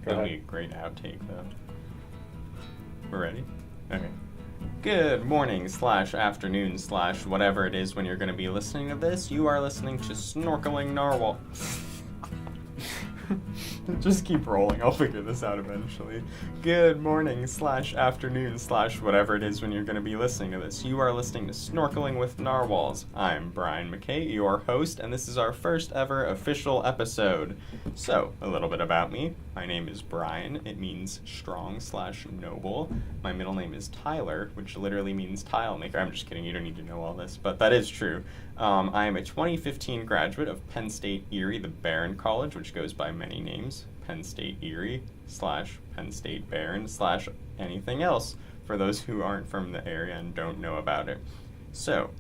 That'll be a great outtake, though. We're ready? Okay. Good morning / afternoon / whatever it is when you're going to be listening to this. You are listening to Snorkeling Narwhal. Just keep rolling. I'll figure this out eventually. Good morning / afternoon / whatever it is when you're going to be listening to this. You are listening to Snorkeling with Narwhals. I'm Brian McKay, your host, and this is our first ever official episode. So, a little bit about me. My name is Brian. It means strong / noble. My middle name is Tyler, which literally means tile maker. I'm just kidding. You don't need to know all this, but that is true. I am a 2015 graduate of Penn State Erie, the Barron College, which goes by many names. Penn State Erie / Penn State Barron / anything else for those who aren't from the area and don't know about it. So,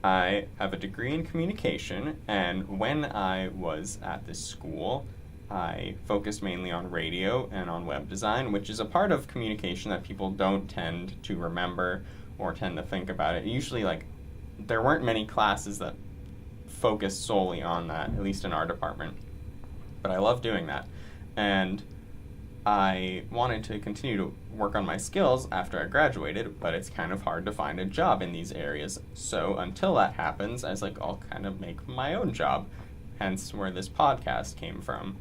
I have a degree in communication, and when I was at this school, I focused mainly on radio and on web design, which is a part of communication that people don't tend to remember or tend to think about it. Usually, there weren't many classes that focused solely on that, at least in our department. But I love doing that. And I wanted to continue to work on my skills after I graduated, but it's kind of hard to find a job in these areas. So until that happens, I was like, I'll kind of make my own job, hence where this podcast came from.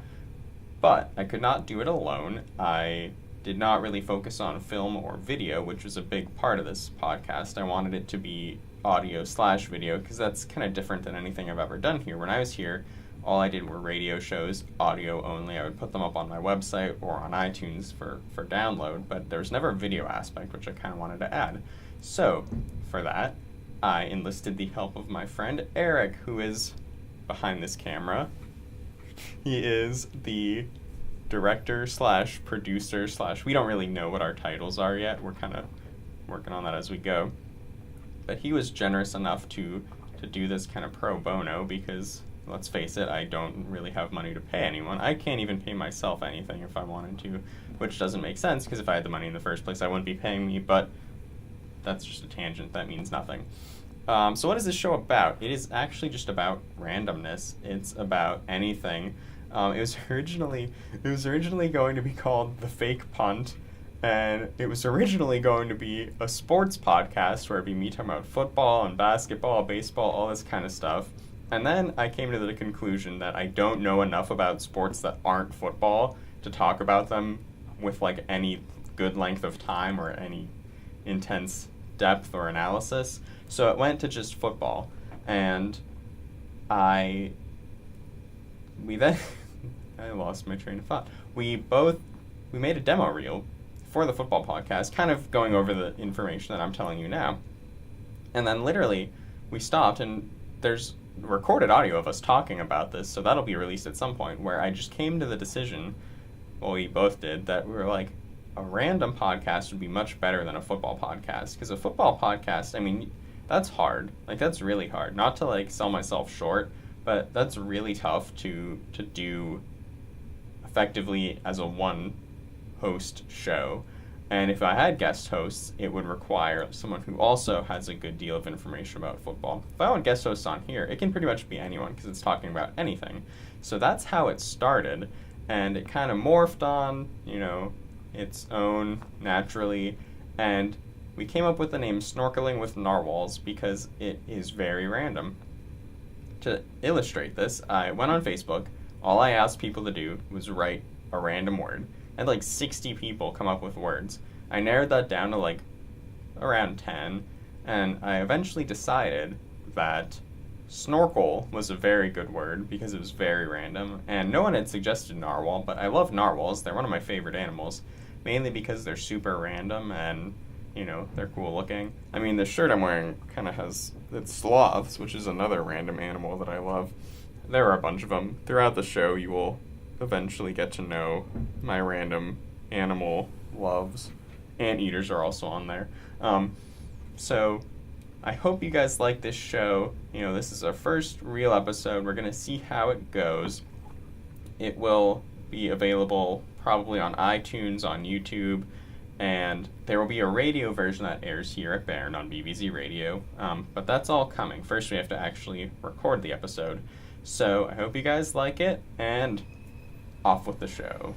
But I could not do it alone. I did not really focus on film or video, which was a big part of this podcast. I wanted it to be audio / video, because that's kind of different than anything I've ever done here. When I was here, all I did were radio shows, audio only. I would put them up on my website or on iTunes for download, but there was never a video aspect, which I kind of wanted to add. So, for that, I enlisted the help of my friend Eric, who is behind this camera. He is the director / producer / we don't really know what our titles are yet. We're kind of working on that as we go. But he was generous enough to do this kind of pro bono because, let's face it, I don't really have money to pay anyone. I can't even pay myself anything if I wanted to, which doesn't make sense because if I had the money in the first place, I wouldn't be paying me, but that's just a tangent. That means nothing. So what is this show about? It is actually just about randomness. It's about anything. It was originally going to be called The Fake Punt, and it was originally going to be a sports podcast where it'd be me talking about football and basketball, baseball, all this kind of stuff. And then I came to the conclusion that I don't know enough about sports that aren't football to talk about them with any good length of time or any intense depth or analysis. So it went to just football. And I lost my train of thought. We made a demo reel for the football podcast, kind of going over the information that I'm telling you now. And then literally we stopped, and there's recorded audio of us talking about this, so that'll be released at some point, where I just came to the decision, well, we both did, that we were like, a random podcast would be much better than a football podcast. Because a football podcast, I mean, that's hard. That's really hard. Not to sell myself short, but that's really tough to do effectively as a one host show. And if I had guest hosts, it would require someone who also has a good deal of information about football. If I want guest hosts on here, it can pretty much be anyone because it's talking about anything. So that's how it started, and it kind of morphed on, its own naturally, and we came up with the name Snorkeling with Narwhals because it is very random. To illustrate this, I went on Facebook. All I asked people to do was write a random word. And 60 people come up with words. I narrowed that down to around 10, and I eventually decided that snorkel was a very good word because it was very random, and no one had suggested narwhal, but I love narwhals. They're one of my favorite animals, mainly because they're super random and, they're cool looking. I mean, the shirt I'm wearing kind of it's sloths, which is another random animal that I love. There are a bunch of them. Throughout the show, you will eventually get to know my random animal loves. Anteaters are also on there. So I hope you guys like this show. This is our first real episode. We're going to see how it goes. It will be available probably on iTunes, on YouTube, and there will be a radio version that airs here at Barron on BBZ Radio. But that's all coming. First, we have to actually record the episode. So I hope you guys like it, and off with the show.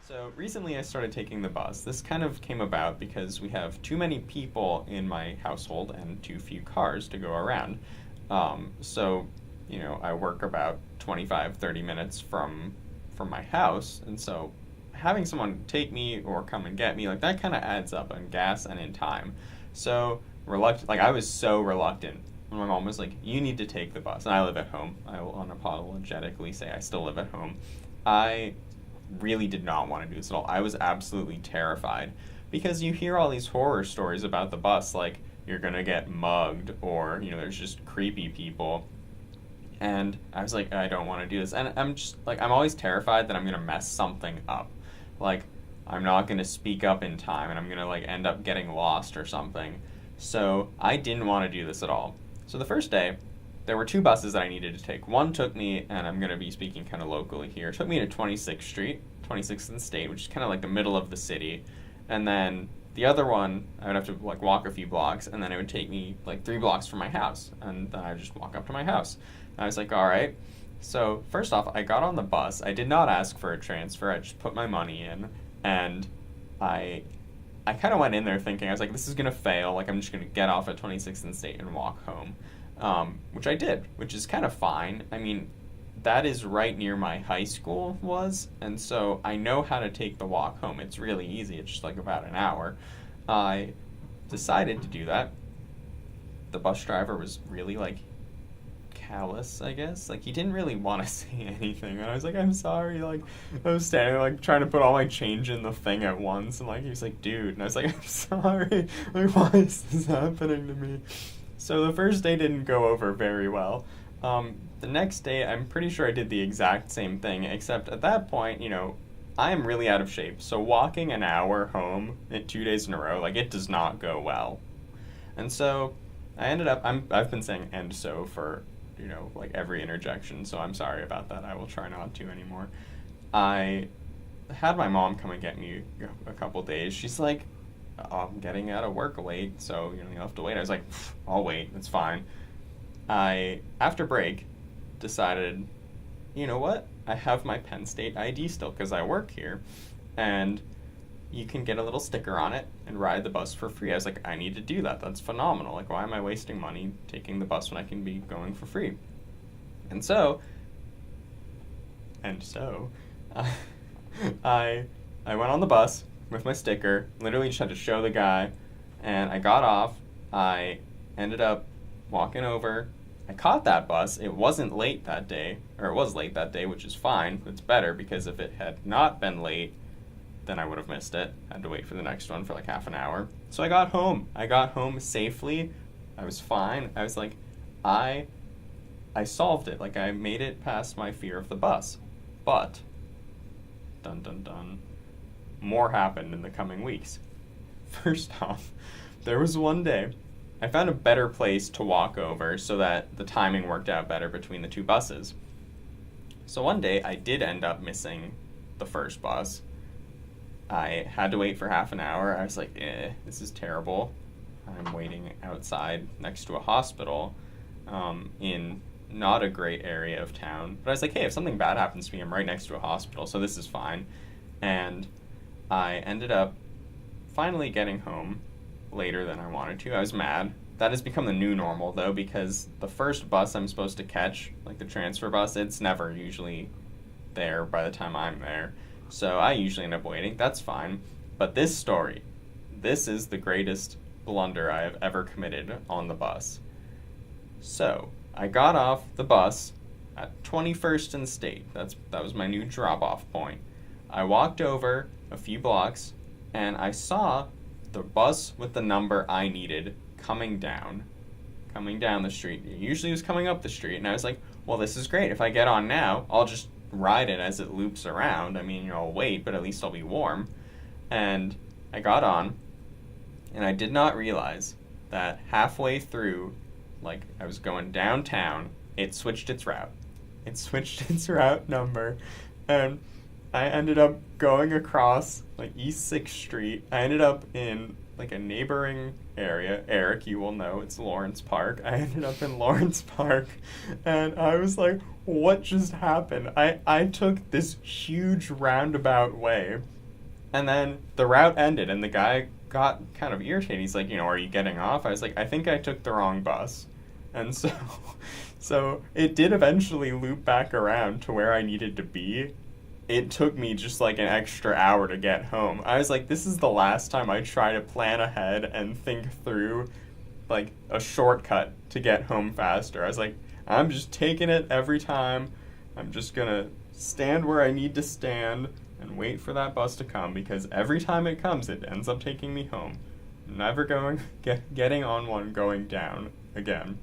So recently I started taking the bus. This kind of came about because we have too many people in my household and too few cars to go around. I work about 25, 30 minutes from my house, and so having someone take me or come and get me, like that kind of adds up in gas and in time. So reluctant, like I was so reluctant when my mom was like, "You need to take the bus," and I live at home. I will unapologetically say I still live at home. I really did not want to do this at all. I was absolutely terrified because you hear all these horror stories about the bus, like you're gonna get mugged or there's just creepy people. And I was like, I don't want to do this. And I'm just like, I'm always terrified that I'm gonna mess something up. Like, I'm not gonna speak up in time and I'm gonna like end up getting lost or something. So I didn't want to do this at all. So the first day, there were two buses that I needed to take. One took me, and I'm going to be speaking kind of locally here, took me to 26th Street, 26th and State, which is kind of like the middle of the city. And then the other one, I would have to like walk a few blocks, and then it would take me like 3 blocks from my house. And then I would just walk up to my house. And I was like, all right. So first off, I got on the bus. I did not ask for a transfer. I just put my money in, and I kind of went in there thinking, I was like, this is going to fail. Like, I'm just going to get off at 26th and State and walk home. Which I did, which is kind of fine. I mean, that is right near my high school was, and so I know how to take the walk home. It's really easy. It's just like about an hour. I decided to do that. The bus driver was really like callous, I guess. Like, he didn't really want to say anything, and I was like, I'm sorry. Like, I was standing there, like, trying to put all my change in the thing at once, and like, he was like, dude, and I was like, I'm sorry. Like, why is this happening to me? So the first day didn't go over very well. The next day, I'm pretty sure I did the exact same thing, except at that point, I am really out of shape. So walking an hour home 2 days in a row, like, it does not go well. And so I ended up, I've been saying "and so" for, like every interjection, so I'm sorry about that. I will try not to anymore. I had my mom come and get me a couple days. She's like, I'm getting out of work late, so you'll have to wait. I was like, I'll wait, it's fine. I, after break, decided, you know what? I have my Penn State ID still because I work here, and you can get a little sticker on it and ride the bus for free. I was like, I need to do that. That's phenomenal. Like, why am I wasting money taking the bus when I can be going for free? And so, I went on the bus with my sticker, literally just had to show the guy, and I got off. I ended up walking over. I caught that bus. It wasn't late that day, or it was late that day, which is fine. It's better because if it had not been late, then I would have missed it. I had to wait for the next one for like half an hour. So I got home. I got home safely. I was fine. I was like, I solved it. Like, I made it past my fear of the bus. But, dun dun dun, more happened in the coming weeks. First off, there was one day I found a better place to walk over so that the timing worked out better between the two buses. So one day I did end up missing the first bus. I had to wait for half an hour. I was like, this is terrible. I'm waiting outside next to a hospital in not a great area of town. But I was like, hey, if something bad happens to me, I'm right next to a hospital, so this is fine. And I ended up finally getting home later than I wanted to. I was mad. That has become the new normal, though, because the first bus I'm supposed to catch, like the transfer bus, it's never usually there by the time I'm there. So I usually end up waiting. That's fine. But this story, this is the greatest blunder I have ever committed on the bus. So I got off the bus at 21st and State. That was my new drop-off point. I walked over a few blocks, and I saw the bus with the number I needed coming down the street. It usually was coming up the street, and I was like, well, this is great. If I get on now, I'll just ride it as it loops around. I mean, I'll wait, but at least I'll be warm. And I got on, and I did not realize that halfway through, like, I was going downtown, it switched its route. It switched its route number, and I ended up going across, like, East 6th Street. I ended up in, like, a neighboring area. Eric, you will know, it's Lawrence Park. I ended up in Lawrence Park, and I was like, what just happened? I took this huge roundabout way And then the route ended, and the guy got kind of irritated. He's like, are you getting off? I was like, I think I took the wrong bus. And so, so it did eventually loop back around to where I needed to be. It took me just like an extra hour to get home. I was like, this is the last time I try to plan ahead and think through like a shortcut to get home faster. I was like, I'm just taking it every time. I'm just gonna stand where I need to stand and wait for that bus to come, because every time it comes, it ends up taking me home. Never getting on one going down again.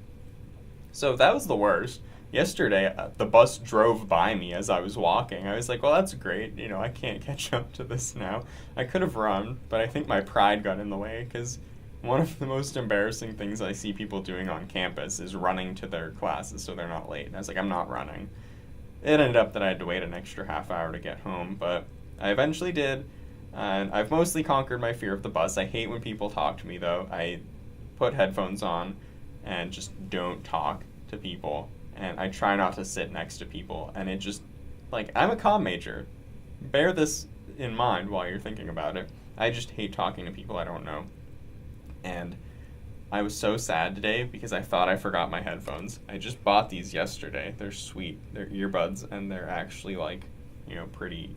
So that was the worst. Yesterday, the bus drove by me as I was walking. I was like, well, that's great. I can't catch up to this now. I could have run, but I think my pride got in the way, because one of the most embarrassing things I see people doing on campus is running to their classes so they're not late. And I was like, I'm not running. It ended up that I had to wait an extra half hour to get home, but I eventually did, and I've mostly conquered my fear of the bus. I hate when people talk to me, though. I put headphones on and just don't talk to people, and I try not to sit next to people, and it just, like, I'm a comm major. Bear this in mind while you're thinking about it. I just hate talking to people I don't know. And I was so sad today because I thought I forgot my headphones. I just bought these yesterday. They're sweet. They're earbuds, and they're actually, like, pretty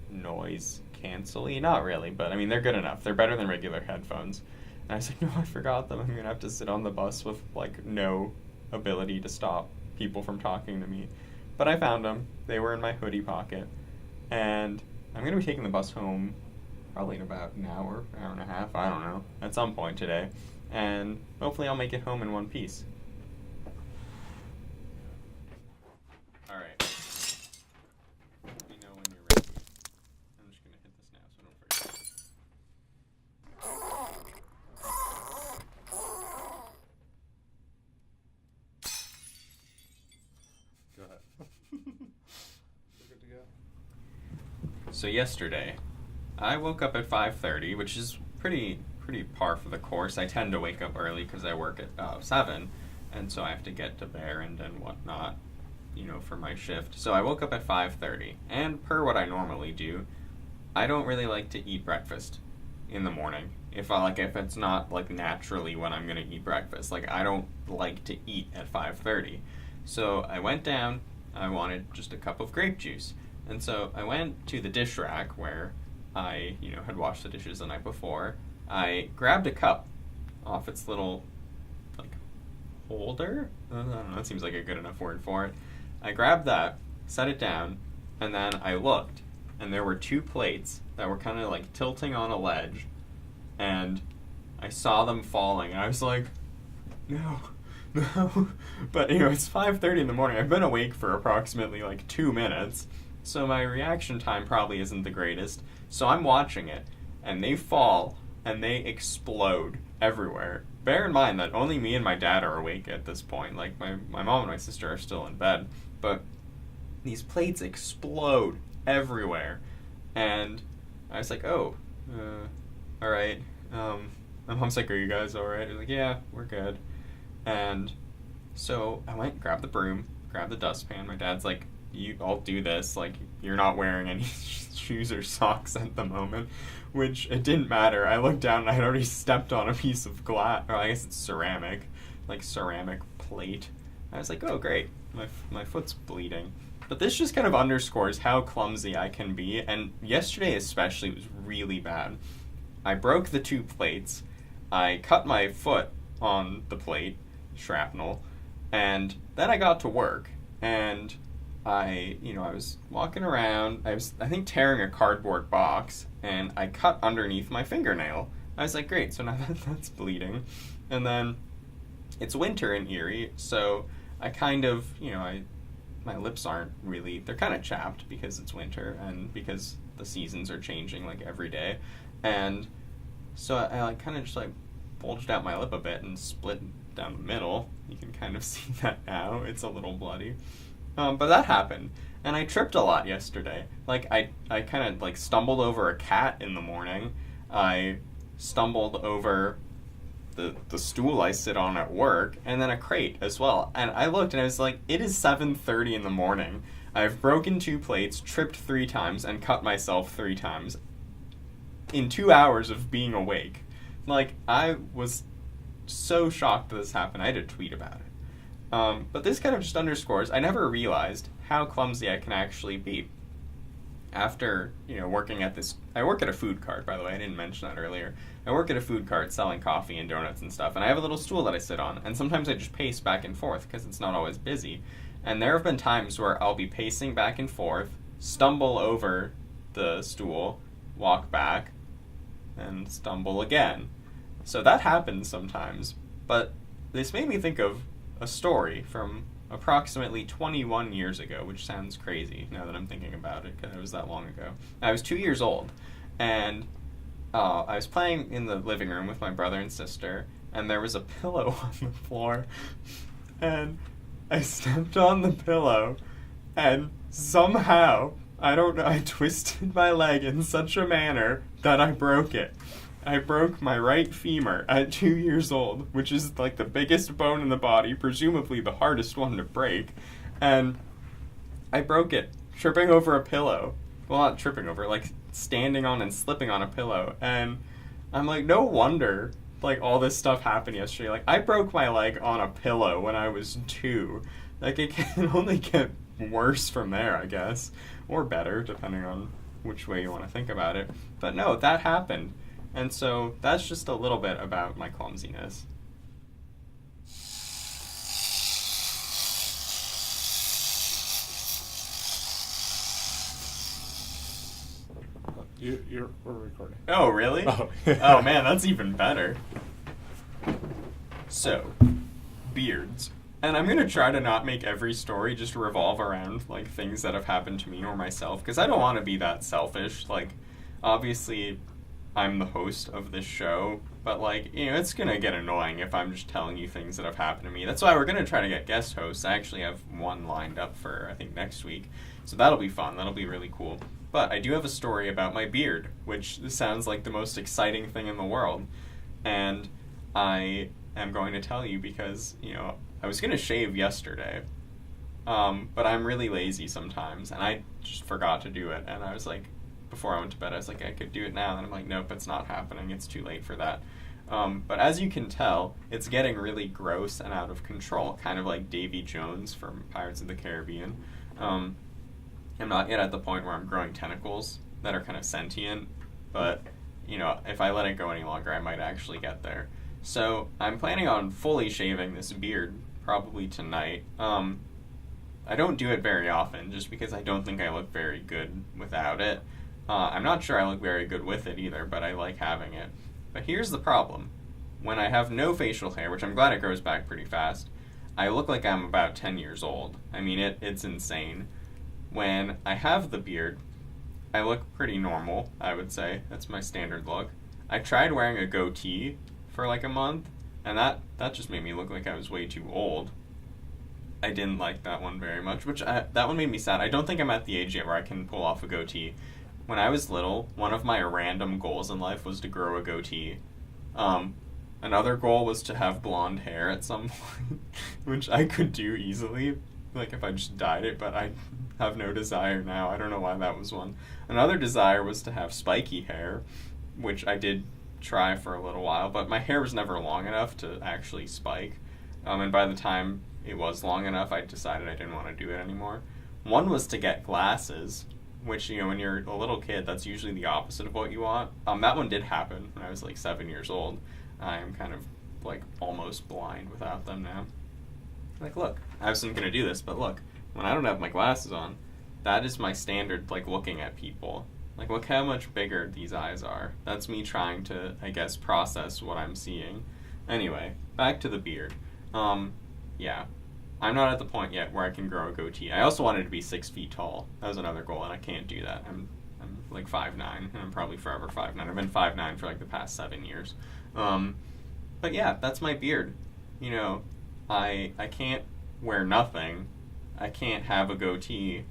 noise cancel-y. Not really, but, I mean, they're good enough. They're better than regular headphones. And I was like, no, I forgot them. I'm going to have to sit on the bus with, like, no ability to stop people from talking to me. But I found them. They were in my hoodie pocket. And I'm going to be taking the bus home probably in about an hour and a half, I don't know, at some point today. And hopefully I'll make it home in one piece. Alright. Let me know when you're ready. I'm just going to hit this now so I don't forget. Go ahead. We're good to go. So yesterday, I woke up at 5:30, which is pretty par for the course. I tend to wake up early because I work at 7, and so I have to get to Barrand and whatnot, for my shift. So I woke up at 5:30, and per what I normally do, I don't really like to eat breakfast in the morning. If it's not like naturally when I'm gonna eat breakfast, like I don't like to eat at 5:30. So I went down. I wanted just a cup of grape juice, and so I went to the dish rack where I, had washed the dishes the night before. I grabbed a cup off its little, holder? I don't know, that seems like a good enough word for it. I grabbed that, set it down, and then I looked, and there were 2 plates that were kind of, tilting on a ledge, and I saw them falling, and I was like, no. But, it's 5:30 in the morning. I've been awake for approximately, 2 minutes, so my reaction time probably isn't the greatest. So I'm watching it, and they fall, and they explode everywhere. Bear in mind that only me and my dad are awake at this point. My mom and my sister are still in bed. But these plates explode everywhere. And I was like, all right. My mom's like, are you guys all right? I was like, yeah, we're good. And so I went and grabbed the broom, grabbed the dustpan. My dad's like, I'll do this. You're not wearing any shoes or socks at the moment, which it didn't matter. I looked down and I had already stepped on a piece of glass, or I guess it's ceramic plate. I was like, oh, great. My foot's bleeding. But this just kind of underscores how clumsy I can be, and yesterday especially was really bad. I broke the 2 plates. I cut my foot on the plate, shrapnel, and then I got to work, and I was walking around. I think, tearing a cardboard box, and I cut underneath my fingernail. I was like, great, so now that's bleeding. And then it's winter in Erie, so I kind of, my lips aren't really, they're kind of chapped because it's winter and because the seasons are changing, every day. And so I kind of just, bulged out my lip a bit and split down the middle. You can kind of see that now. It's a little bloody. But that happened, and I tripped a lot yesterday. I kind of, stumbled over a cat in the morning. I stumbled over the stool I sit on at work, and then a crate as well. And I looked, and I was like, it is 7:30 in the morning. I've broken 2 plates, tripped 3 times, and cut myself 3 times. in 2 hours of being awake. Like, I was so shocked that this happened. I had a tweet about it. But this kind of just underscores, I never realized how clumsy I can actually be. After, working at this, I work at a food cart, by the way, I didn't mention that earlier. I work at a food cart selling coffee and donuts and stuff, and I have a little stool that I sit on, and sometimes I just pace back and forth because it's not always busy. And there have been times where I'll be pacing back and forth, stumble over the stool, walk back, and stumble again. So that happens sometimes, but this made me think of a story from approximately 21 years ago, which sounds crazy now that I'm thinking about it, because it was that long ago. I was 2 years old, and I was playing in the living room with my brother and sister, and there was a pillow on the floor, and I stepped on the pillow, and somehow, I don't know, I twisted my leg in such a manner that I broke it. I broke my right femur at 2 years old, which is like the biggest bone in the body, presumably the hardest one to break. And I broke it, tripping over a pillow. Well, not tripping over, like standing on and slipping on a pillow. And I'm like, no wonder, like, all this stuff happened yesterday. Like, I broke my leg on a pillow when I was 2. Like, it can only get worse from there, I guess. Or better, depending on which way you want to think about it. But no, that happened. And so that's just a little bit about my clumsiness. We're recording. Oh, really? Oh. Oh, man, that's even better. So, beards. And I'm going to try to not make every story just revolve around, like, things that have happened to me or myself, because I don't want to be that selfish. Like, obviously, I'm the host of this show, but, like, it's going to get annoying if I'm just telling you things that have happened to me. That's why we're going to try to get guest hosts. I actually have one lined up for, I think, next week. So that'll be fun. That'll be really cool. But I do have a story about my beard, which sounds like the most exciting thing in the world. And I am going to tell you because, I was going to shave yesterday. But I'm really lazy sometimes, and I just forgot to do it. And I was like, before I went to bed, I was like, I could do it now. And I'm like, nope, it's not happening. It's too late for that. But as you can tell, it's getting really gross and out of control, kind of like Davy Jones from Pirates of the Caribbean. I'm not yet at the point where I'm growing tentacles that are kind of sentient, but, if I let it go any longer, I might actually get there. So I'm planning on fully shaving this beard probably tonight. I don't do it very often just because I don't think I look very good without it. I'm not sure I look very good with it either, but I like having it. But here's the problem. When I have no facial hair, which I'm glad it grows back pretty fast, I look like I'm about 10 years old. I mean, it's insane. When I have the beard, I look pretty normal, I would say. That's my standard look. I tried wearing a goatee for like a month, and that just made me look like I was way too old. I didn't like that one very much, that one made me sad. I don't think I'm at the age yet where I can pull off a goatee. When I was little, one of my random goals in life was to grow a goatee. Another goal was to have blonde hair at some point, which I could do easily, like if I just dyed it, but I have no desire now. I don't know why that was one. Another desire was to have spiky hair, which I did try for a little while, but my hair was never long enough to actually spike. And by the time it was long enough, I decided I didn't want to do it anymore. One was to get glasses, which, when you're a little kid, that's usually the opposite of what you want. That one did happen when I was like 7 years old. I am kind of like almost blind without them now. Like, look, I wasn't going to do this, but look, when I don't have my glasses on, that is my standard, like, looking at people. Like, look how much bigger these eyes are. That's me trying to, I guess, process what I'm seeing. Anyway, back to the beard. Yeah. I'm not at the point yet where I can grow a goatee. I also wanted to be 6 feet tall. That was another goal, and I can't do that. I'm like 5'9", and I'm probably forever 5'9". I've been 5'9" for like the past 7 years. But yeah, that's my beard. I can't wear nothing. I can't have a goatee.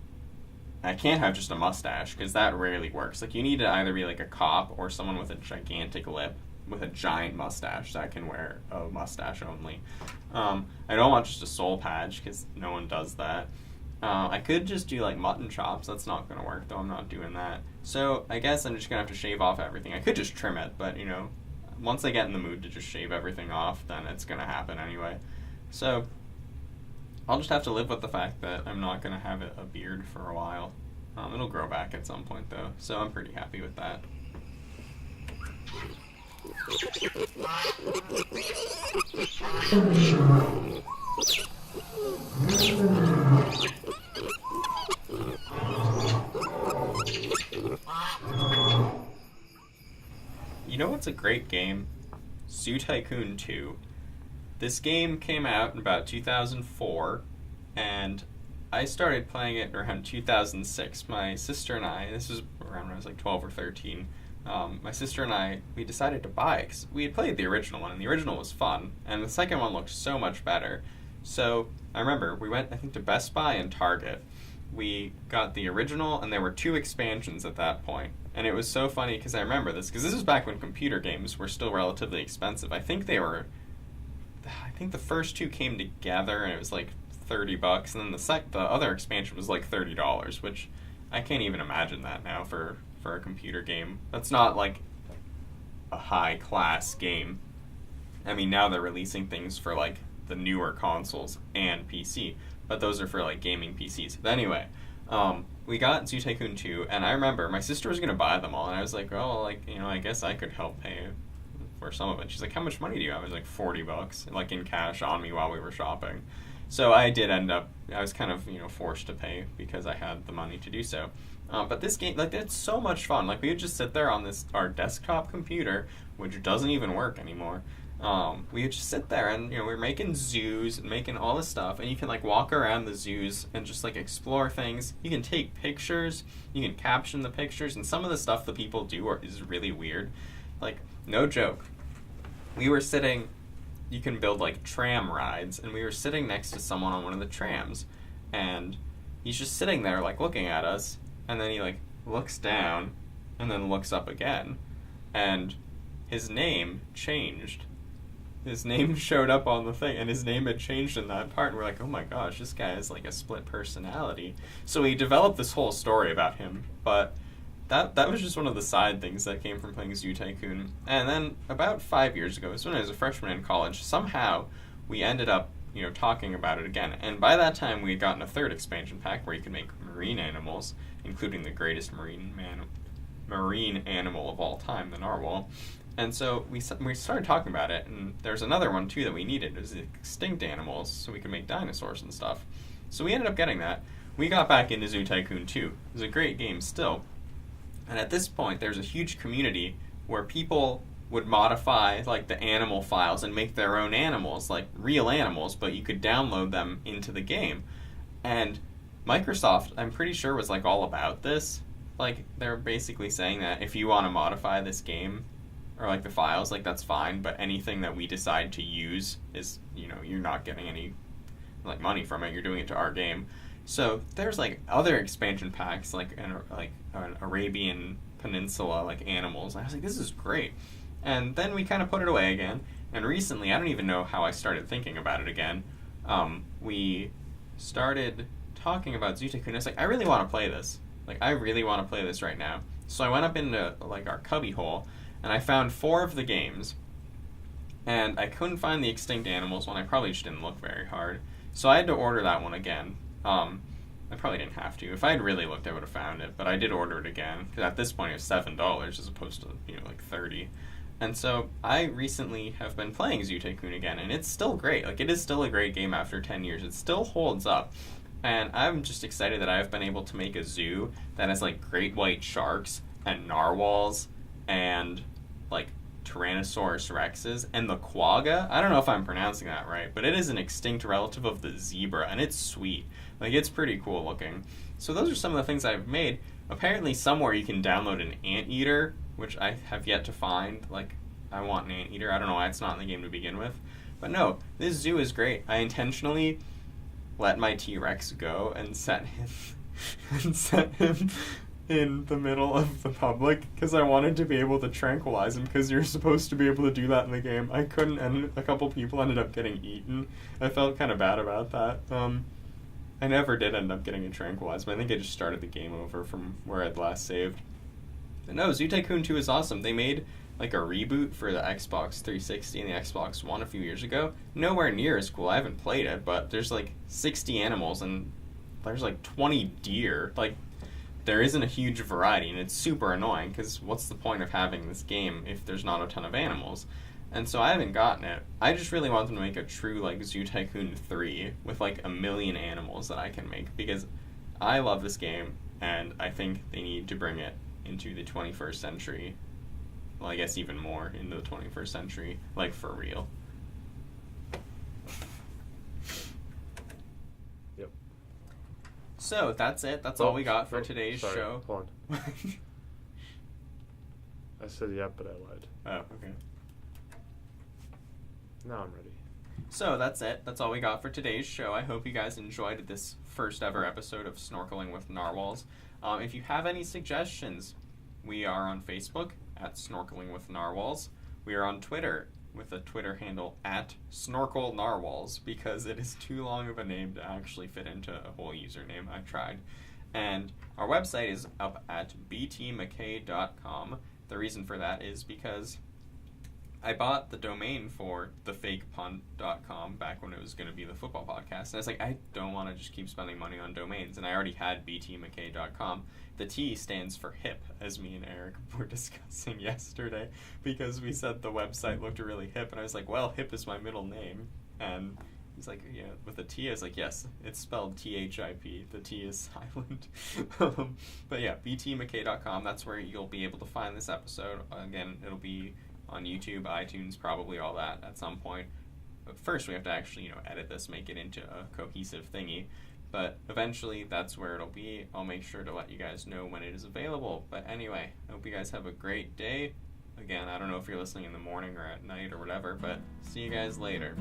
I can't have just a mustache, because that rarely works. Like, you need to either be like a cop or someone with a gigantic lip with a giant mustache that can wear a mustache only. I don't want just a soul patch, because no one does that. I could just do like mutton chops. That's not going to work, though. I'm not doing that. So I guess I'm just going to have to shave off everything. I could just trim it, but once I get in the mood to just shave everything off, then it's going to happen anyway. So I'll just have to live with the fact that I'm not going to have a beard for a while. It'll grow back at some point, though, so I'm pretty happy with that. You know what's a great game? Zoo Tycoon 2. This game came out in about 2004, and I started playing it around 2006. My sister and I, this was around when I was like 12 or 13, my sister and I, we decided to buy it because we had played the original one, and the original was fun, and the second one looked so much better. So I remember we went, I think, to Best Buy and Target. We got the original, and there were 2 expansions at that point. And it was so funny because I remember this, because this was back when computer games were still relatively expensive. I think the first 2 came together, and it was like $30, and then the other expansion was like $30, which I can't even imagine that now for a computer game. That's not like a high class game. I mean, now they're releasing things for like the newer consoles and PC, but those are for like gaming PCs. But anyway, we got Zoo Tycoon 2, and I remember my sister was going to buy them all, and I was like, oh, like, I guess I could help pay for some of it. She's like, how much money do you have? I was like, $40, like in cash on me while we were shopping. So I did end up, I was kind of, forced to pay because I had the money to do so. But this game, like, it's so much fun. Like, we would just sit there on our desktop computer, which doesn't even work anymore. We would just sit there and, we're making zoos and making all this stuff, and you can, like, walk around the zoos and just, like, explore things. You can take pictures, you can caption the pictures, and some of the stuff that people do is really weird. Like, no joke. We were sitting, you can build, like, tram rides, and we were sitting next to someone on one of the trams, and he's just sitting there, like, looking at us, and then he, like, looks down, and then looks up again, and his name changed. His name showed up on the thing, and his name had changed in that part, and we're like, oh my gosh, this guy has, like, a split personality. So we developed this whole story about him, but that was just one of the side things that came from playing Zoo Tycoon. And then about 5 years ago, so when I was a freshman in college, somehow we ended up, talking about it again. And by that time, we had gotten a 3rd expansion pack where you could make marine animals, including the greatest marine animal of all time, the narwhal. And so we started talking about it, and there's another one too that we needed. It was extinct animals, so we could make dinosaurs and stuff. So we ended up getting that. We got back into Zoo Tycoon 2. It was a great game still. And at this point, there's a huge community where people would modify, like, the animal files and make their own animals, like real animals, but you could download them into the game. And Microsoft, I'm pretty sure, was, like, all about this. Like, they're basically saying that if you want to modify this game, or, like, the files, like, that's fine, but anything that we decide to use is, you're not getting any, like, money from it. You're doing it to our game. So there's, like, other expansion packs, like an Arabian Peninsula, like, animals. And I was like, this is great. And then we kind of put it away again. And recently, I don't even know how I started thinking about it again. We started talking about Zoo Tycoon. I was like, I really want to play this. Like, I really want to play this right now. So I went up into, like, our cubby hole, and I found 4 of the games. And I couldn't find the extinct animals one. I probably just didn't look very hard. So I had to order that one again. I probably didn't have to. If I had really looked, I would have found it. But I did order it again, because at this point it was $7 as opposed to, like $30. And so I recently have been playing Zoo Tycoon again, and it's still great. Like, it is still a great game after 10 years. It still holds up. And I'm just excited that I've been able to make a zoo that has, like, great white sharks and narwhals and, like, Tyrannosaurus rexes and the quagga. I don't know if I'm pronouncing that right, but it is an extinct relative of the zebra, and it's sweet. Like, it's pretty cool looking. So those are some of the things I've made. Apparently somewhere you can download an anteater, which I have yet to find. Like, I want an anteater. I don't know why it's not in the game to begin with. But no, this zoo is great. I intentionally let my T-Rex go and set him in the middle of the public because I wanted to be able to tranquilize him, because you're supposed to be able to do that in the game. I couldn't, and a couple people ended up getting eaten. I felt kind of bad about that. I never did end up getting a tranquilizer, but I think I just started the game over from where I'd last saved. But no, Zoo Tycoon 2 is awesome. They made like a reboot for the Xbox 360 and the Xbox One a few years ago. Nowhere near as cool. I haven't played it, but there's like 60 animals and there's like 20 deer. Like, there isn't a huge variety, and it's super annoying because what's the point of having this game if there's not a ton of animals? And so I haven't gotten it. I just really want them to make a true like Zoo Tycoon 3 with like 1 million animals that I can make, because I love this game and I think they need to bring it into the 21st century. Well, I guess even more into the 21st century, like for real. Yep. So that's it. That's all we got for today's show. Hold on. I said yep, but I lied. Oh, okay. Now I'm ready. So that's it. That's all we got for today's show. I hope you guys enjoyed this first ever episode of Snorkeling with Narwhals. If you have any suggestions, we are on Facebook at Snorkeling with Narwhals. We are on Twitter with a Twitter handle at Snorkel Narwhals, because it is too long of a name to actually fit into a whole username. I've tried. And our website is up at btmckay.com. The reason for that is because I bought the domain for thefakepunt.com back when it was going to be the football podcast. And I was like, I don't want to just keep spending money on domains. And I already had btmckay.com. The T stands for hip, as me and Eric were discussing yesterday, because we said the website looked really hip. And I was like, well, hip is my middle name. And he's like, yeah, with a T. I was like, yes, it's spelled THIP. The T is silent. But yeah, btmckay.com. That's where you'll be able to find this episode. Again, it'll be on YouTube, iTunes, probably all that at some point. But first we have to actually, edit this, make it into a cohesive thingy. But eventually that's where it'll be. I'll make sure to let you guys know when it is available. But anyway, I hope you guys have a great day. Again, I don't know if you're listening in the morning or at night or whatever, but see you guys later.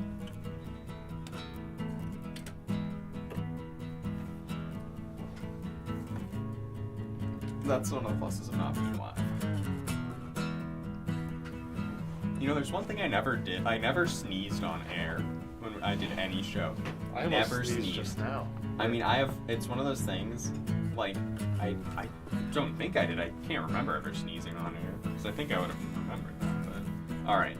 That's one of the pluses of not being live. There's one thing I never did. I never sneezed on air when I did any show. I never sneezed just now. I mean, it's one of those things, like, I don't think I did. I can't remember ever sneezing on air, because I think I would have remembered that, but, alright.